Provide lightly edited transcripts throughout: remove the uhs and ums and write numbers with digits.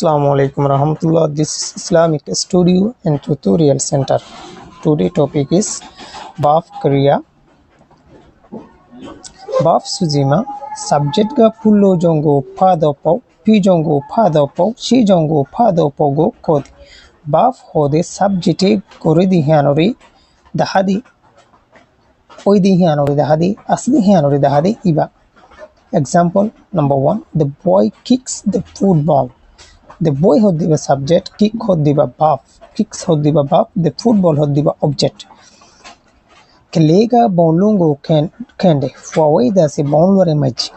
Assalamualaikum warahmatullah. This is Islamic Studio and Tutorial Center. Today topic is Baf Kriya. Baf Sujima. Subject ga pullo jongo pada pau, pi jongo pada pau, shi jongo pada pau go kodi. Baf hode subject kore dihanori dahadi. Oi dihanori dahadi. Asli dihanori dahadi iba. Example number 1. The boy kicks the football. The boy hodiba subject, kick hodiba baf, kicks hodiba baf, the football hodiba object. Kelega bonlungo kende, fuaway da se bonlore maji,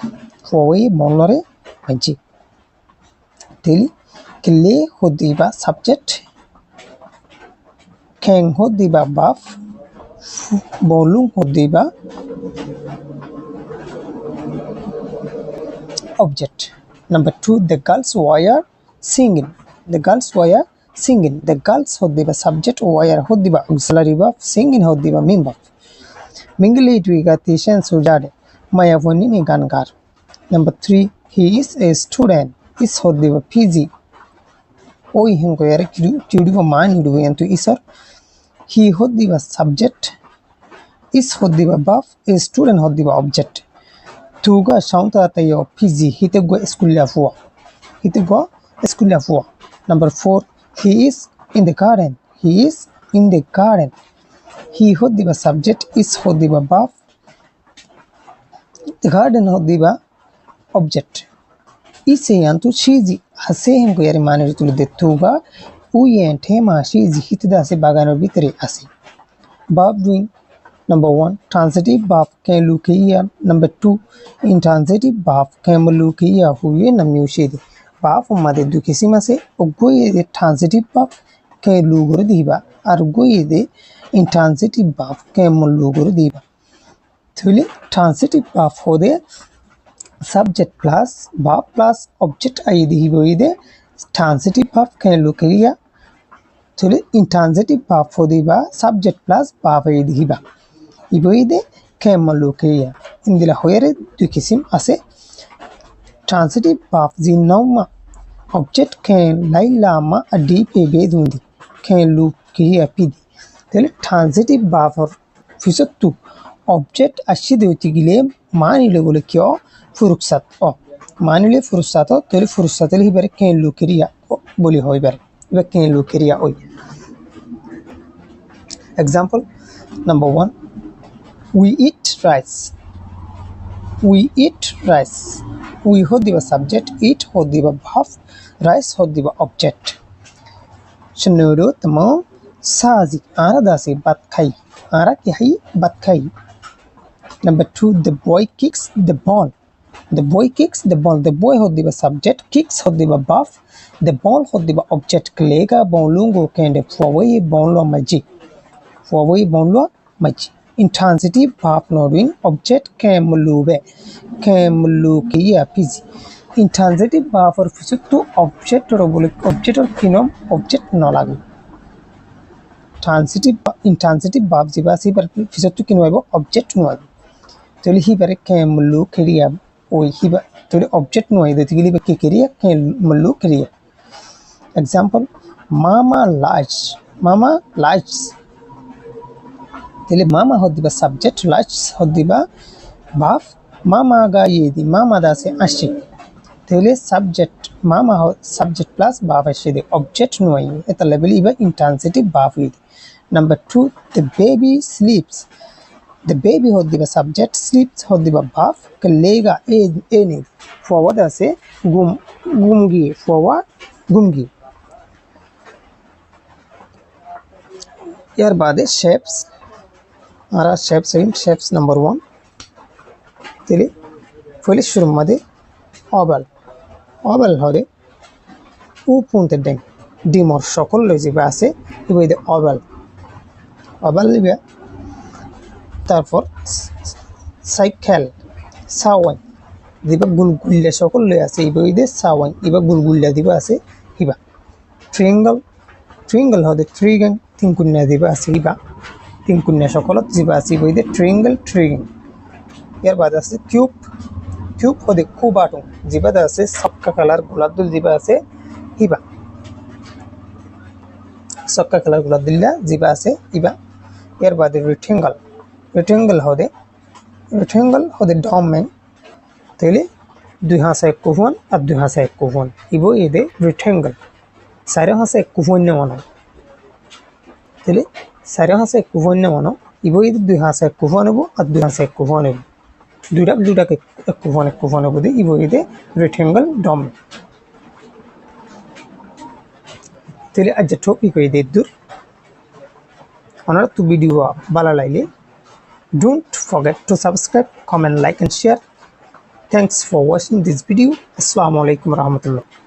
fuaway bonlore maji. Tili, kele hodiba subject, keng hodiba baf, bonlung hodiba object. Number 2, the girls were singing. The girls were singing. The girls hodiba subject, were hodiba auxiliary verb, singing hodiba main verb. Mingli twiga tishan sujade. Maya vonini gankar. Number 3, he is a student. Is hodiba PG. Oi hinko yare kiduva man hidu yantu isar. He hodiba subject. Is hodiba verb. A student hodiba object. Tuga shaunta tayo PG. Hite go eskulla fuwa. Hite go eskulla fuwa. Number 4, he is in the garden. He is in the garden. He hodiba subject, is hodiba verb, the garden hodiba object. Ise yantu shizi hase hinko yari mani ritulude tuga uyen tema shizi hitida se bagano bitri ase. Verb doing. Number 1, transitive verb can look here. Number 2, intransitive verb can look here huye namyushidi. Verb made dukisima se ogoye de transitive verb can luguru diba argoye de intransitive verb can luguru diba. Thule transitive verb hode subject plus verb plus object ay dibo ide transitive verb can look here. Thule intransitive verb hodiba subject plus verb ay diba. Iboide kemmalu kriya indila hoyere dukisim ase transitive verb zinnauma object can lailama adi pebedundi can lu kriya pidi tele transitive verb fisattu object ashide utigile manile gole kyo furuksat o manile fursato tele fursatel hibere can lu kriya boli hoyber ibe can lu kriya oy. Example number 1, we eat rice. We eat rice. We hodiba subject, eat hodiba verb, rice hodiba object. Shanodo tamo sazi ara dasi bat khai. Ara ki hai bat khai. Number 2, the boy kicks the ball. The boy kicks the ball. The boy hodiba subject, kicks hodiba verb, the ball hodiba object. Klega bonlungo kende fuaway bonlo maji. Fuaway bonlo maji. Intransitive verb nodding object kemlube kemlukiya pisi. Intransitive verb for fisuttu object or object or kinom object nolagu. Intransitive verb zibasi per fisuttu kinwaibo object noagu. Tuli hi per kemlukiriya oi hiba tuli object noai de tigili be kiriya kemlukiriya. Example, mama likes. Tele mama hodiba subject, likes hodiba verb, mama ga yedi mama da se ashi. Tele subject mama subject plus verb ashide object noy eta level iba intransitive verb with. Number 2, the baby sleeps. The baby hodiba subject, sleeps hodiba verb, kalega eni forward da se gumgi forward gumgi. यार बाद shapes आरा shapes number 1 तेले पहिले शुरू मध्ये oval হরে উপুনতে দেন ডিমর সকল লই যাবে আছে ইবইদে oval লিবে তারপর সাইকেল সাওয়াই দিবা গুলগুল্লা সকল লই আছে ইবইদে সাওয়াই ইবা গুলগুল্লা দিবা আছে হিবা ট্রায়াঙ্গল হদে ট্রিগান তিন কুন্না দিবা আছে হিবা তিন কুন্না সকলত দিবা আছে ইবইদে ট্রায়াঙ্গল ইয়ার বাদ আছে কিউব হদে কুবাটো জিবা আছে সবকা কালার গোলাপ দুল জিবা আছে ইবা চক্কা খেলাগুলো দিল্লা জিবা আছে ইবা এর বাদে রেক্টেঙ্গল হদে ডমেন তাহলে দুই হাসা এক কুফন আর দুই হাসা এক কুফন ইবো এদে রেক্টেঙ্গল চারি হাসা এক কুফন মানো তাহলে চারি হাসা এক কুফন মানো ইবো এদে দুই হাসা এক কুফন হবো আর দুই হাসা এক কুফন হবো দুটাকে এক কুফন হবো দিয়ে ইবো এদে রেক্টেঙ্গল ডমেন তাহলে আজ টপিক হয়ে দে দূর ওনারা তো ভিডিও ভালো লাগলে don't forget to subscribe, comment, like and share. Thanks for watching this video. Assalamu alaikum warahmatullah.